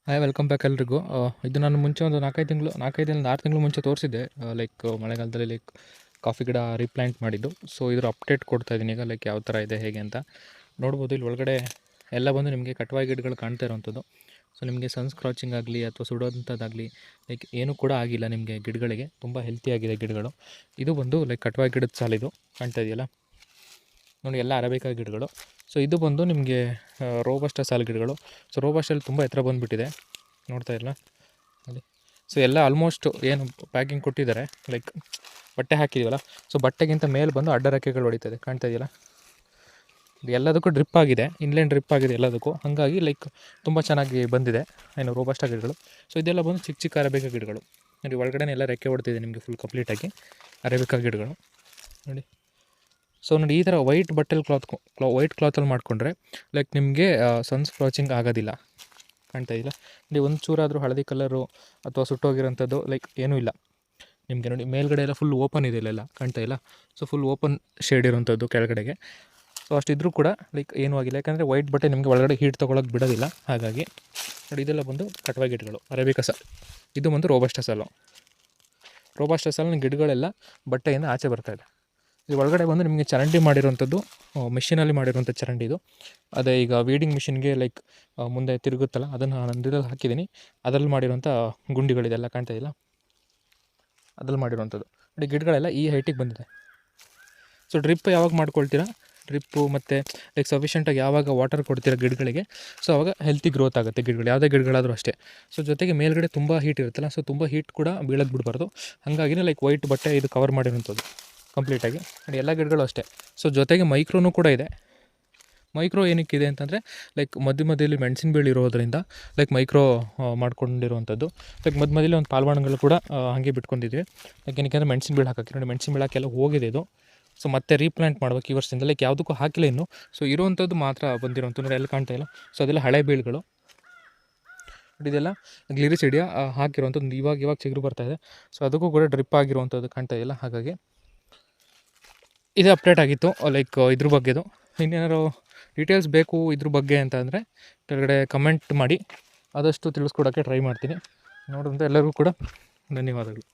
Hi welcome back ಎಲ್ರಿಗೂ. ಇದು ನಾನು ಮುಂಚೆ ಒಂದು 4-5 ತಿಂಗಳು ಮುಂಚೆ ತೋರಿಸಿದ್ದೆ. ಲೈಕ್ ಮಳೆಗಾಲದಲ್ಲಿ ಕಾಫಿ ಗಿಡ ರೀಪ್ಲಾಂಟ್ ಮಾಡಿದ್ದು. ಸೊ ಇದ್ರ ಅಪ್ಡೇಟ್ ಕೊಡ್ತಾ ಇದ್ದೀನಿ ಈಗ, ಲೈಕ್ ಯಾವ ಥರ ಇದೆ ಹೇಗೆ ಅಂತ ನೋಡ್ಬೋದು. ಇಲ್ಲಿ ಒಳಗಡೆ ಎಲ್ಲ ಬಂದು ನಿಮಗೆ ಕಟ್ವಾಯಿ ಗಿಡಗಳು ಕಾಣ್ತಾ ಇರೋವಂಥದ್ದು. ಸೊ ನಿಮಗೆ ಸನ್ ಸ್ಕ್ರಾಚಿಂಗ್ ಆಗಲಿ ಅಥವಾ ಸುಡೋಂಥದ್ದಾಗಲಿ ಲೈಕ್ ಏನೂ ಕೂಡ ಆಗಿಲ್ಲ ನಿಮಗೆ ಗಿಡಗಳಿಗೆ. ತುಂಬ ಹೆಲ್ತಿಯಾಗಿದೆ ಗಿಡಗಳು. ಇದು ಬಂದು ಲೈಕ್ ಕಟ್ವಾಯಿ ಗಿಡದ ಸಾಲಿದು ಕಾಣ್ತಾ ಇದೆಯಲ್ಲ ನೋಡಿ, ಎಲ್ಲ ಅರೇಬಿಕಾ ಗಿಡಗಳು. ಸೊ ಇದು ಬಂದು ನಿಮಗೆ ರೋಬಸ್ಟ ಸಾಲು ಗಿಡಗಳು. ಸೊ ರೋಬಸ್ಟಲ್ಲಿ ತುಂಬ ಎತ್ತರ ಬಂದುಬಿಟ್ಟಿದೆ, ನೋಡ್ತಾ ಇಲ್ಲ ಅಲ್ಲಿ. ಸೊ ಎಲ್ಲ ಆಲ್ಮೋಸ್ಟ್ ಏನು ಪ್ಯಾಕಿಂಗ್ ಕೊಟ್ಟಿದ್ದಾರೆ, ಲೈಕ್ ಬಟ್ಟೆ ಹಾಕಿದ್ದೀವಲ್ಲ, ಸೊ ಬಟ್ಟೆಗಿಂತ ಮೇಲೆ ಬಂದು ಅಡ್ಡ ರೆಕ್ಕೆಗಳು ಹೊಡಿತದೆ, ಕಾಣ್ತಾ ಇದೆಯಲ್ಲ. ಎಲ್ಲದಕ್ಕೂ ಡ್ರಿಪ್ ಆಗಿದೆ, ಇನ್ಲೈನ್ ಡ್ರಿಪ್ ಆಗಿದೆ ಎಲ್ಲದಕ್ಕೂ. ಹಾಗಾಗಿ ಲೈಕ್ ತುಂಬ ಚೆನ್ನಾಗಿ ಬಂದಿದೆ ಏನು ರೋಬಸ್ಟ ಗಿಡಗಳು. ಸೊ ಇದೆಲ್ಲ ಬಂದು ಚಿಕ್ಕ ಚಿಕ್ಕ ಅರೇಬಿಕಾ ಗಿಡಗಳು ನೋಡಿ. ಒಳಗಡೆ ಎಲ್ಲ ರೆಕ್ಕೆ ಹೊಡ್ತಿದೆ ನಿಮಗೆ ಫುಲ್ ಕಂಪ್ಲೀಟಾಗಿ ಅರೇಬಿಕಾ ಗಿಡಗಳು ನೋಡಿ. ಸೊ ನೋಡಿ, ಈ ಥರ ವೈಟ್ ವೈಟ್ ಕ್ಲಾತಲ್ಲಿ ಮಾಡಿಕೊಂಡ್ರೆ ಲೈಕ್ ನಿಮಗೆ ಸನ್ ಸ್ಕ್ರಾಚಿಂಗ್ ಆಗೋದಿಲ್ಲ, ಕಾಣ್ತಾ ಇಲ್ಲ ನೋಡಿ. ಒಂದು ಚೂರಾದರೂ ಹಳದಿ ಕಲರು ಅಥವಾ ಸುಟ್ಟೋಗಿರೋಂಥದ್ದು ಲೈಕ್ ಏನೂ ಇಲ್ಲ ನಿಮಗೆ ನೋಡಿ. ಮೇಲ್ಗಡೆ ಎಲ್ಲ ಫುಲ್ ಓಪನ್ ಇದೆ, ಇಲ್ಲೆಲ್ಲ ಕಾಣ್ತಾ ಇಲ್ಲ. ಸೊ ಫುಲ್ ಓಪನ್ ಶೇಡ್ ಇರೋಂಥದ್ದು ಕೆಳಗಡೆಗೆ. ಸೊ ಅಷ್ಟಿದ್ರೂ ಕೂಡ ಲೈಕ್ ಏನೂ ಆಗಿಲ್ಲ, ಯಾಕಂದರೆ ವೈಟ್ ಬಟ್ಟೆ ನಿಮಗೆ ಒಳಗಡೆ ಹೀಟ್ ತೊಗೊಳಕ್ಕೆ ಬಿಡೋದಿಲ್ಲ. ಹಾಗಾಗಿ ನೋಡಿ, ಇದೆಲ್ಲ ಬಂದು ಕಟ್ವಾಯಿ ಗಿಡಗಳು ಅರೇಬಿಕಾ ಸಾಲ್. ಇದು ಬಂದು ರೋಬಸ್ಟ ಸಾಲು. ರೋಬಸ್ಟ ಸಾಲಿನ ಗಿಡಗಳೆಲ್ಲ ಬಟ್ಟೆಯಿಂದ ಆಚೆ ಬರ್ತಾಯಿದೆ. ಇದು ಒಳಗಡೆ ಬಂದು ನಿಮಗೆ ಚರಂಡಿ ಮಾಡಿರೋಂಥದ್ದು, ಮಿಷಿನಲ್ಲಿ ಮಾಡಿರೋಂಥ ಚರಂಡಿ ಇದು. ಅದೇ ಈಗ ವೀಡಿಂಗ್ ಮಿಷಿನ್ಗೆ ಲೈಕ್ ಮುಂದೆ ತಿರುಗುತ್ತಲ್ಲ, ಅದನ್ನು ನಾನು ಇದ್ರಲ್ಲಿ ಹಾಕಿದ್ದೀನಿ. ಅದರಲ್ಲಿ ಮಾಡಿರೋಂಥ ಗುಂಡಿಗಳಿದೆಲ್ಲ ಕಾಣ್ತಾ ಇಲ್ಲ, ಅದ್ರಲ್ಲಿ ಮಾಡಿರೋಂಥದ್ದು ನೋಡಿ. ಗಿಡಗಳೆಲ್ಲ ಈ ಹೈಟಿಗೆ ಬಂದಿದೆ. ಸೊ ಡ್ರಿಪ್ ಯಾವಾಗ ಮಾಡ್ಕೊಳ್ತೀರಾ, ಡ್ರಿಪ್ಪು ಮತ್ತು ಲೈಕ್ ಸಫಿಷಿಯೆಂಟಾಗಿ ಯಾವಾಗ ವಾಟರ್ ಕೊಡ್ತೀರಾ ಗಿಡಗಳಿಗೆ, ಸೊ ಆವಾಗ ಹೆಲ್ತಿ ಗ್ರೋತ್ ಆಗುತ್ತೆ ಗಿಡಗಳು, ಯಾವುದೇ ಗಿಡಗಳಾದರೂ ಅಷ್ಟೇ. ಸೊ ಜೊತೆಗೆ ಮೇಲ್ಗಡೆ ತುಂಬ ಹೀಟ್ ಇರುತ್ತಲ್ಲ, ಸೊ ತುಂಬ ಹೀಟ್ ಕೂಡ ಬೀಳಕ್ಕೆ ಬಿಡಬಾರ್ದು. ಹಾಗಾಗಿನೇ ಲೈಕ್ ವೈಟ್ ಬಟ್ಟೆ ಇದು ಕವರ್ ಮಾಡಿರೋಂಥದ್ದು ಕಂಪ್ಲೀಟಾಗಿ ನೋಡಿ. ಎಲ್ಲ ಗಿಡಗಳು ಅಷ್ಟೇ. ಸೊ ಜೊತೆಗೆ ಮೈಕ್ರೋನೂ ಕೂಡ ಇದೆ. ಮೈಕ್ರೋ ಏನಕ್ಕಿದೆ ಅಂತಂದರೆ ಲೈಕ್ ಮಧ್ಯದಲ್ಲಿ ಮೆಣಸಿನ ಬೀಳು ಇರೋದ್ರಿಂದ ಲೈಕ್ ಮೈಕ್ರೋ ಮಾಡ್ಕೊಂಡಿರುವಂಥದ್ದು. ಲೈಕ್ ಮಧ್ಯದಲ್ಲಿ ಒಂದು ಪಾಲ್ವಾಣಗಳು ಕೂಡ ಹಾಗೆ ಬಿಟ್ಕೊಂಡಿದ್ವಿ. ಲೈಕ್ ಏನಕ್ಕೆ ಅಂದರೆ ಮೆಣಸಿನ ಬೀಳು ಹಾಕಕ್ಕೆ ನೋಡಿ, ಮೆಣಸಿನ ಬೀಳು ಹಾಕೆಲ್ಲ ಹೋಗಿದೆ ಇದು. ಸೊ ಮತ್ತೆ ರೀಪ್ಲಾಂಟ್ ಮಾಡ್ಬೇಕು ಈ ವರ್ಷದಿಂದ, ಲೈಕ್ ಯಾವುದಕ್ಕೂ ಹಾಕಿಲ್ಲ ಇನ್ನು. ಸೊ ಇರುವಂಥದ್ದು ಮಾತ್ರ ಬಂದಿರೋಂಥದ್ದು ನೋಡಿ, ಎಲ್ಲ ಕಾಣ್ತಾ ಇಲ್ಲ. ಸೊ ಅದೆಲ್ಲ ಹಳೆ ಬೀಳುಗಳು ನೋಡಿ. ಇದೆಲ್ಲ ಗ್ಲಿರಿಸಿಡಿಯಾ ಹಾಕಿರುವಂಥದ್ದು ಇವಾಗ ಚಿಗುರು ಬರ್ತಾಯಿದೆ. ಸೊ ಅದಕ್ಕೂ ಕೂಡ ಡ್ರಿಪ್ ಆಗಿರುವಂಥದ್ದು ಕಾಣ್ತಾ ಇಲ್ಲ. ಹಾಗಾಗಿ ಇದೇ ಅಪ್ಡೇಟ್ ಆಗಿತ್ತು ಲೈಕ್ ಇದ್ರ ಬಗ್ಗೆದು. ಇನ್ನೇನಾದ್ರು ಡೀಟೇಲ್ಸ್ ಬೇಕು ಇದ್ರ ಬಗ್ಗೆ ಅಂತ ಅಂದರೆ ಕೆಳಗಡೆ ಕಮೆಂಟ್ ಮಾಡಿ, ಆದಷ್ಟು ತಿಳಿಸ್ಕೊಡೋಕ್ಕೆ ಟ್ರೈ ಮಾಡ್ತೀನಿ. ನೋಡೋಂಥ ಎಲ್ಲರಿಗೂ ಕೂಡ ಧನ್ಯವಾದಗಳು.